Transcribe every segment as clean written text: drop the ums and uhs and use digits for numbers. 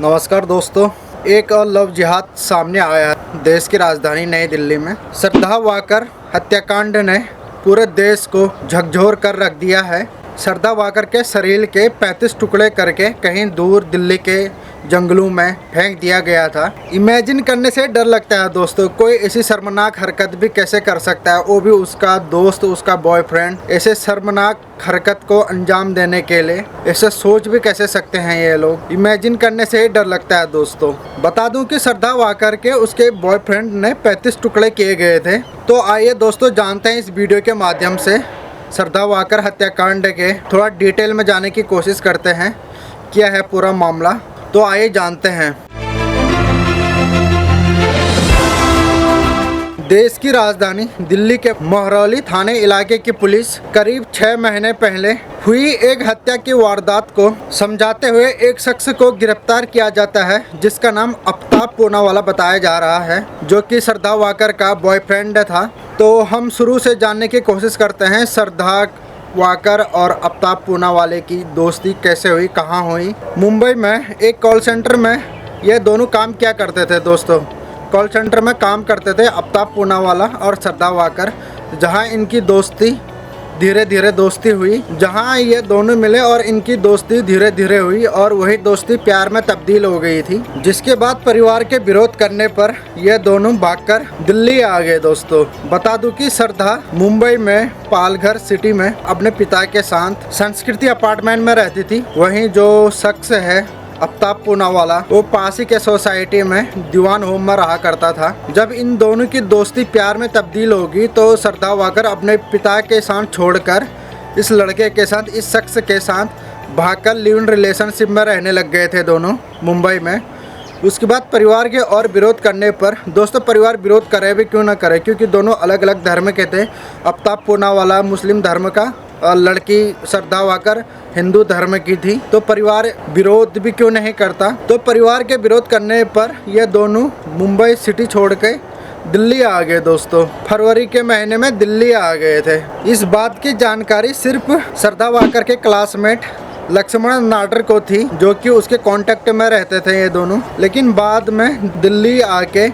नमस्कार दोस्तों, एक और लव जिहाद सामने आया है देश की राजधानी नई दिल्ली में। श्रद्धा वाकर हत्याकांड ने पूरे देश को झकझोर कर रख दिया है। श्रद्धा वाकर के शरीर के 35 टुकड़े करके कहीं दूर दिल्ली के जंगलों में फेंक दिया गया था। इमेजिन करने से डर लगता है दोस्तों, कोई ऐसी शर्मनाक हरकत भी कैसे कर सकता है, वो भी उसका दोस्त, उसका बॉयफ्रेंड। ऐसे शर्मनाक हरकत को अंजाम देने के लिए ऐसे सोच भी कैसे सकते हैं ये लोग। इमेजिन करने से ही डर लगता है दोस्तों। बता दूं कि श्रद्धा वाकर के उसके बॉयफ्रेंड ने 35 टुकड़े किए गए थे। तो आइए दोस्तों जानते हैं इस वीडियो के माध्यम से श्रद्धा वाकर हत्याकांड के थोड़ा डिटेल में जाने की कोशिश करते हैं, क्या है पूरा मामला। तो आइए जानते हैं। देश की राजधानी दिल्ली के महरौली थाने इलाके की पुलिस करीब 6 महीने पहले हुई एक हत्या की वारदात को समझाते हुए एक शख्स को गिरफ्तार किया जाता है, जिसका नाम आफ्ताब पूनावाला बताया जा रहा है, जो कि श्रद्धा वाकर का बॉयफ्रेंड था। तो हम शुरू से जानने की कोशिश करते हैं श्रद्धा वाकर और आफ्ताब पूनावाले की दोस्ती कैसे हुई, कहाँ हुई। मुंबई में एक कॉल सेंटर में ये दोनों काम किया करते थे दोस्तों। कॉल सेंटर में काम करते थे आफ्ताब पूनावाला और श्रद्धा वाकर, जहाँ इनकी दोस्ती धीरे धीरे दोस्ती हुई, जहाँ ये दोनों मिले और इनकी दोस्ती धीरे धीरे हुई और वही दोस्ती प्यार में तब्दील हो गई थी। जिसके बाद परिवार के विरोध करने पर ये दोनों भागकर दिल्ली आ गए दोस्तों। बता दूं कि श्रद्धा मुंबई में पालघर सिटी में अपने पिता के साथ संस्कृति अपार्टमेंट में रहती थी। वहीं जो शख्स है आफ्ताब पूनावाला, वो पास ही के सोसाइटी में दीवान होम में रहा करता था। जब इन दोनों की दोस्ती प्यार में तब्दील होगी तो श्रद्धा वाकर अपने पिता के साथ छोड़कर इस लड़के के साथ, इस शख्स के साथ भागकर लिव इन रिलेशनशिप में रहने लग गए थे दोनों मुंबई में। उसके बाद परिवार के और विरोध करने पर दोस्तों, परिवार विरोध करे भी क्यों ना करे, क्योंकि दोनों अलग अलग धर्म के थे। आफ्ताब पूनावाला मुस्लिम धर्म का और लड़की श्रद्धा वाकर हिंदू धर्म की थी। तो परिवार विरोध भी क्यों नहीं करता। तो परिवार के विरोध करने पर ये दोनों मुंबई सिटी छोड़ के दिल्ली आ गए दोस्तों। फरवरी के महीने में दिल्ली आ गए थे। इस बात की जानकारी सिर्फ श्रद्धा वाकर के क्लासमेट लक्ष्मण नाडर को थी, जो कि उसके कांटेक्ट में रहते थे ये दोनों। लेकिन बाद में दिल्ली आके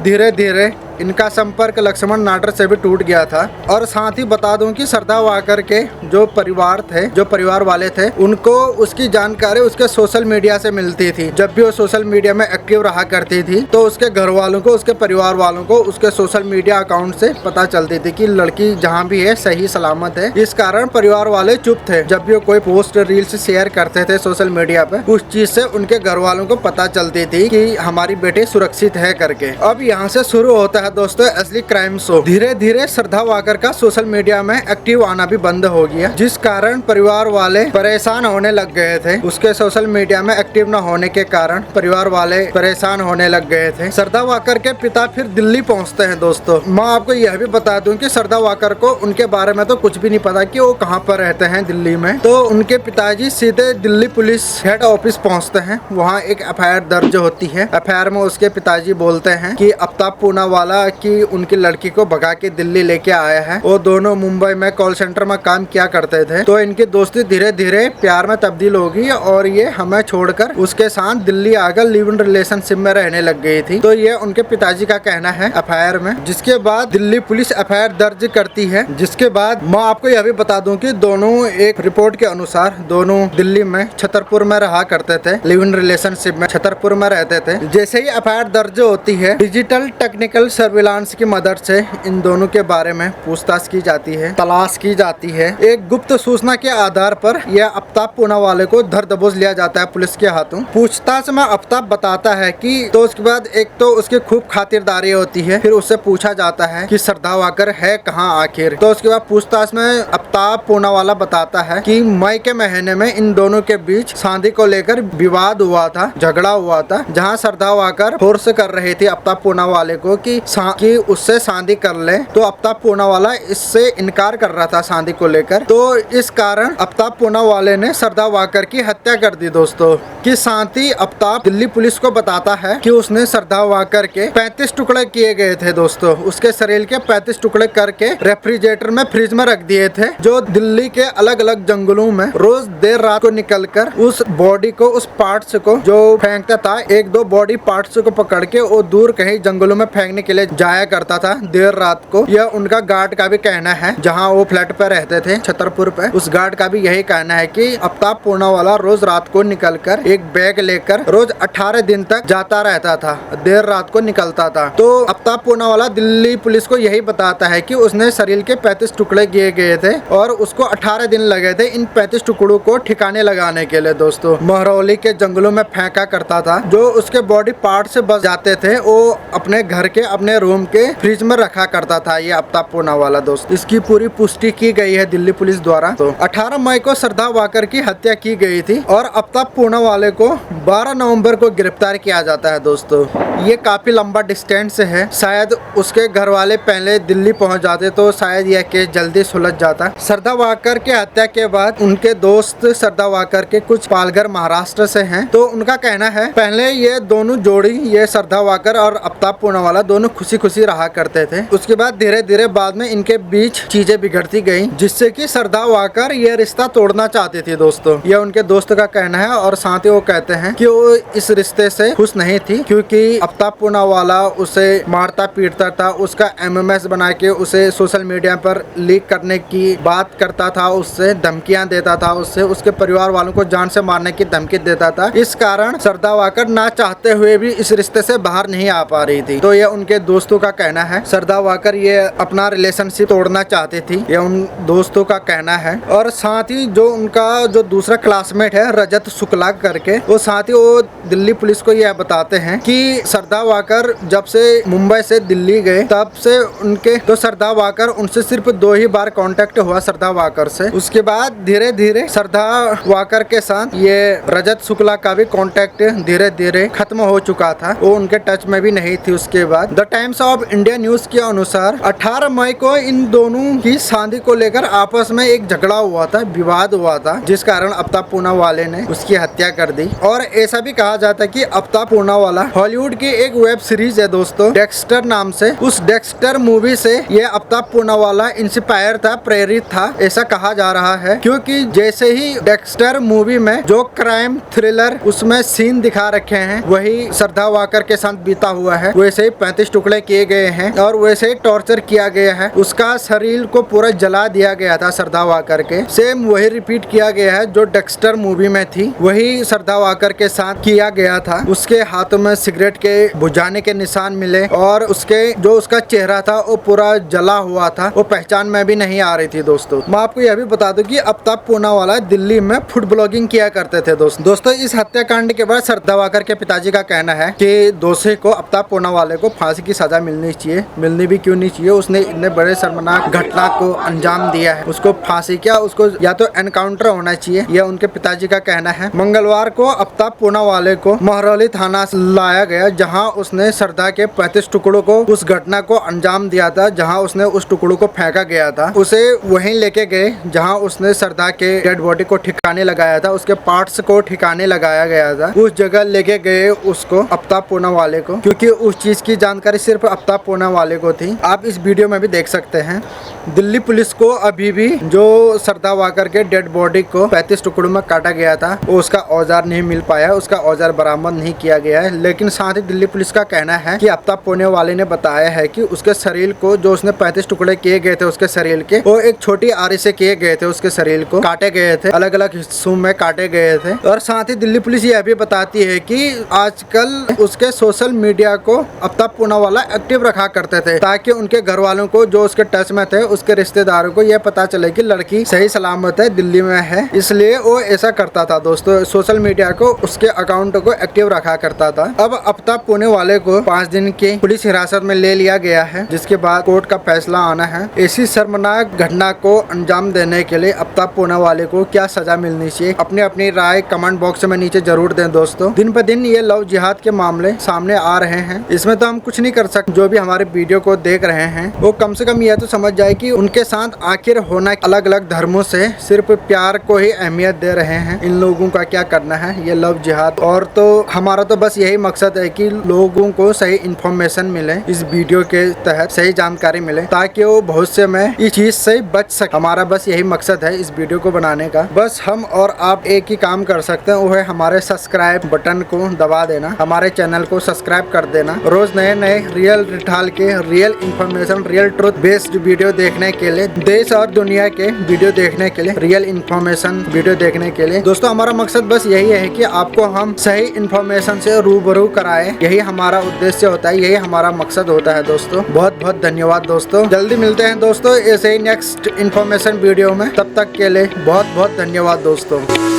धीरे धीरे इनका संपर्क लक्ष्मण नाडर से भी टूट गया था। और साथ ही बता दूं कि श्रद्धा वाकर के जो परिवार वाले थे, उनको उसकी जानकारी उसके सोशल मीडिया से मिलती थी। जब भी वो सोशल मीडिया में एक्टिव रहा करती थी तो उसके घर वालों को, उसके परिवार वालों को उसके सोशल मीडिया अकाउंट से पता चलती थी कि लड़की जहाँ भी है सही सलामत है। इस कारण परिवार वाले चुप थे। जब भी वो कोई पोस्ट रील्स शेयर करते थे सोशल मीडिया पे, उस चीज से उनके घर वालों को पता चलती थी कि हमारी बेटी सुरक्षित है करके। अब यहाँ से शुरू होता है दोस्तों असली क्राइम शो। धीरे धीरे श्रद्धा वाकर का सोशल मीडिया में एक्टिव आना भी बंद हो गया, जिस कारण परिवार वाले परेशान होने लग गए थे। उसके सोशल मीडिया में एक्टिव न होने के कारण परिवार वाले परेशान होने लग गए थे। श्रद्धा वाकर के पिता फिर दिल्ली पहुंचते हैं दोस्तों। मैं आपको यह भी बता दूं कि श्रद्धा वाकर को उनके बारे में तो कुछ भी नहीं पता कि वो कहाँ पर रहते हैं दिल्ली में। तो उनके पिताजी सीधे दिल्ली पुलिस हेड ऑफिस पहुँचते हैं। वहाँ एक FIR दर्ज होती है। FIR में उसके पिताजी बोलते हैं कि आफ्ताब पूनावाला कि उनकी लड़की को भगा के दिल्ली लेके आया है। वो दोनों मुंबई में कॉल सेंटर में काम किया करते थे। तो इनकी दोस्ती धीरे धीरे प्यार में तब्दील होगी और ये हमें छोड़कर उसके साथ दिल्ली आकर लिव इन रिलेशनशिप में रहने लग गई थी। तो ये उनके पिताजी का कहना है FIR में। जिसके बाद दिल्ली पुलिस FIR दर्ज करती है। जिसके बाद मैं आपको यह भी बता दूं कि दोनों, एक रिपोर्ट के अनुसार दोनों दिल्ली में छतरपुर में रहा करते थे। लिव इन रिलेशनशिप में छतरपुर में रहते थे। जैसे ही FIR दर्ज होती है, डिजिटल टेक्निकल सर्विलांस की मदद से इन दोनों के बारे में पूछताछ की जाती है, तलाश की जाती है। एक गुप्त सूचना के आधार पर यह आफ्ताब पूनावाले को धर दबोच लिया जाता है पुलिस के हाथों। पूछताछ में आफ्ताब बताता है कि तो उसके बाद एक तो उसकी खूब खातिरदारी होती है। फिर उससे पूछा जाता है कि श्रद्धा वाकर है कहाँ आखिर। तो उसके बाद पूछताछ में आफ्ताब पूनावाला बताता है कि मई के महीने में इन दोनों के बीच शादी को लेकर विवाद हुआ था, झगड़ा हुआ था, जहाँ श्रद्धा वाकर फोर्स कर रही थी आफ्ताब पूनावाले को कि कि उससे शादी कर ले, तो आफ्ताब पूनावाला इससे इनकार कर रहा था शादी को लेकर। तो इस कारण आफ्ताब पूनावाला ने सरदार वाकर की हत्या कर दी दोस्तों। कि साथ ही आफ्ताब दिल्ली पुलिस को बताता है कि उसने सरदार वाकर के 35 टुकड़े किए गए थे दोस्तों। उसके शरीर के 35 टुकड़े करके रेफ्रिजरेटर में फ्रिज में रख दिए थे, जो दिल्ली के अलग अलग जंगलों में रोज देर रात को निकलकर उस बॉडी को, उस पार्ट्स को जो फेंकता था, एक दो बॉडी पार्ट्स को पकड़ के वो दूर कहीं जंगलों में फेंकने के लिए जाया करता था देर रात को। यह उनका गार्ड का भी कहना है, जहाँ वो फ्लैट पे रहते थे छतरपुर पे, उस गार्ड का भी यही कहना है कि आफ्ताब पूनावाला रोज रात को निकलकर एक बैग लेकर रोज 18 दिन तक जाता रहता था, देर रात को निकलता था। तो आफ्ताब पूनावाला दिल्ली पुलिस को यही बताता है कि उसने शरीर के 35 टुकड़े किए गए थे और उसको 18 दिन लगे थे इन 35 टुकड़ों को ठिकाने लगाने के लिए दोस्तों। महरौली के जंगलों में फेंका करता था। जो उसके बॉडी पार्ट से बच जाते थे वो अपने घर के, अपने रूम के फ्रिज में रखा करता था ये आफ्ताब पूनावाला दोस्त। इसकी पूरी पुष्टि की गई है दिल्ली पुलिस द्वारा। तो 18 मई को सरदार वाकर की हत्या की गई थी और आफ्ताब पूनावाला को 12 नवंबर को गिरफ्तार किया जाता है दोस्तों। ये काफी लंबा डिस्टेंस है, शायद उसके घर वाले पहले दिल्ली पहुंच जाते तो शायद यह केस जल्दी सुलझ जाता। सरदार वाकर के हत्या के बाद उनके दोस्त सरदार वाकर के कुछ पालघर महाराष्ट्र से हैं, तो उनका कहना है पहले ये दोनों जोड़ी, ये सरदार वाकर और आफ्ताब पूनावाला दोनों खुशी खुशी रहा करते थे। उसके बाद धीरे धीरे बाद में इनके बीच चीजें बिगड़ती गई, जिससे कि सरदार वाकर ये रिश्ता तोड़ना चाहती थी दोस्तों। यह उनके दोस्त का कहना है और साथ ही वो कहते हैं कि वो इस रिश्ते से खुश नहीं थी, क्योंकि आफ्ताब पूनावाला उसे मारता पीटता था, उसका MMS बना के उसे सोशल मीडिया पर लीक करने की बात करता था, उससे धमकियां देता था, उसके परिवार वालों को जान से मारने की धमकी देता था। इस कारण सरदार वाकर ना चाहते हुए भी इस रिश्ते से बाहर नहीं आ पा रही थी। तो ये उनके दोस्तों का कहना है। सरदार वाकर ये अपना रिलेशनशिप तोड़ना चाहती थी, ये उन दोस्तों का कहना है। और साथ ही जो उनका जो दूसरा क्लासमेट है रजत शुक्ला करके, वो साथ ही वो दिल्ली पुलिस को यह बताते हैं कि सरदार वाकर जब से मुंबई से दिल्ली गए तब से उनके, तो सरदार वाकर उनसे सिर्फ 2 ही बार कांटेक्ट हुआ सरदार वाकर से। उसके बाद धीरे धीरे सरदार वाकर के साथ ये रजत शुक्ला का भी कांटेक्ट धीरे धीरे खत्म हो चुका था, वो उनके टच में भी नहीं थी। उसके बाद the times of India news के अनुसार 18 मई को इन दोनों की शादी को लेकर आपस में एक झगड़ा हुआ था, विवाद हुआ था, जिस कारण आफ्ताब पूनावाला ने उसकी हत्या कर दी। और ऐसा भी कहा जाता है कि आफ्ताब पूनावाला हॉलीवुड की एक वेब सीरीज है दोस्तों, डेक्स्टर नाम से, उस डेक्स्टर मूवी से ये आफ्ताब पूनावाला इंस्पायर था, प्रेरित था, ऐसा कहा जा रहा है। क्योंकि जैसे ही डेक्स्टर मूवी में जो क्राइम थ्रिलर उसमें सीन दिखा रखे हैं वही सरदार वाकर के साथ बीता हुआ है, वैसे ही 35 टुकड़े किए गए हैं और वैसे ही टॉर्चर किया गया है, उसका शरीर को पूरा जला दिया गया था सरदार वाकर के। सेम वही रिपीट किया गया है जो डेक्स्टर मूवी में थी, वही सरदार वाकर के साथ किया गया था। उसके हाथों में सिगरेट के बुझाने के निशान मिले और उसके जो उसका चेहरा था वो पूरा जला हुआ था, वो पहचान में भी नहीं आ रही थी दोस्तों। मैं आपको यह भी बता दूं कि आफ्ताब पूनावाला दिल्ली में फूड ब्लॉगिंग किया करते थे दोस्तों। इस हत्याकांड के बाद सरदार वाकर के पिताजी का कहना है कि दोषी को, आफ्ताब पूनावाला को फांसी की सजा मिलनी चाहिए। मिलनी भी क्यों नहीं चाहिए, उसने इतने बड़े शर्मनाक घटना को अंजाम दिया है, उसको फांसी क्या, उसको या तो एनकाउंटर होना चाहिए, यह उनके पिताजी का कहना है। मंगलवार को आफ्ताब पूनावाला को महरौली थाना लाया गया, जहां उसने सरदार के 35 टुकड़ों को, उस घटना को अंजाम दिया था, जहां उसने उस टुकड़ों को फेंका गया था, उसे वहीं लेके गए जहां उसने सरदार के डेड बॉडी को ठिकाने लगाया था, उसके पार्ट्स को ठिकाने लगाया गया था। उस जगह लेके गए उसको, आफ्ताब पूनावाला को, क्योंकि उस चीज की जानकारी सिर्फ आफ्ताब पूनावाला को थी। आप इस वीडियो में भी देख सकते हैं। दिल्ली पुलिस को अभी भी जो सरदार वाकर के डेड बॉडी को 35 टुकड़ों में काटा गया था, वो उसका औजार नहीं मिल पाया, उसका औजार बरामद नहीं किया गया है। लेकिन साथ ही दिल्ली पुलिस का कहना है कि आफ्ताब पूनावाला ने बताया है कि उसके शरीर को, जो उसने 35 टुकड़े किए गए थे उसके शरीर के, वो एक छोटी आरी से किए गए थे। उसके शरीर को काटे गए थे, अलग अलग हिस्सों में काटे गए थे। और साथ ही दिल्ली पुलिस यह भी बताती है कि आजकल उसके सोशल मीडिया को आफ्ताब पूनावाला एक्टिव रखा करते थे, ताकि उनके घर वालों को, जो उसके टच में थे, उसके रिश्तेदारों को यह पता चले कि लड़की सही सलामत है, दिल्ली में है। इसलिए वो ऐसा करता था दोस्तों, सोशल मीडिया को, उसके अकाउंट को एक्टिव रखा करता था। अब आफ्ताब पुणे वाले को 5 दिन की पुलिस हिरासत में ले लिया गया है, जिसके बाद कोर्ट का फैसला आना है। ऐसी शर्मनाक घटना को अंजाम देने के लिए अब तक पुणे वाले को क्या सजा मिलनी चाहिए, अपनी राय कमेंट बॉक्स में नीचे जरूर दें दोस्तों। दिन ब दिन ये लव जिहाद के मामले सामने आ रहे हैं, इसमें तो हम कुछ नहीं कर सकते। जो भी हमारे वीडियो को देख रहे हैं वो कम से कम यह तो समझ जाए कि उनके साथ आखिर होना अलग अलग धर्मों से सिर्फ प्यार को ही अहमियत दे रहे हैं। इन लोगों का क्या करना है ये लव जिहाद। और तो हमारा तो बस यही मकसद है कि लोगों को सही इन्फॉर्मेशन मिले, इस वीडियो के तहत सही जानकारी मिले, ताकि वो भविष्य में इस चीज से बच सके। हमारा बस यही मकसद है इस वीडियो को बनाने का। बस हम और आप एक ही काम कर सकते हैं, वो है हमारे सब्सक्राइब बटन को दबा देना, हमारे चैनल को सब्सक्राइब कर देना। रोज नए नए रियल रिठाल के real information, real truth based video देखने के लिए, देश और दुनिया के वीडियो देखने के लिए, रियल इन्फॉर्मेशन वीडियो देखने के लिए दोस्तों हमारा मकसद बस यही है कि आपको हम सही इन्फॉर्मेशन से रूबरू कराएं। यही हमारा उद्देश्य होता है, यही हमारा मकसद होता है दोस्तों। बहुत बहुत धन्यवाद दोस्तों। जल्दी मिलते हैं दोस्तों ऐसे ही नेक्स्ट इन्फॉर्मेशन वीडियो में। तब तक के लिए बहुत बहुत धन्यवाद दोस्तों।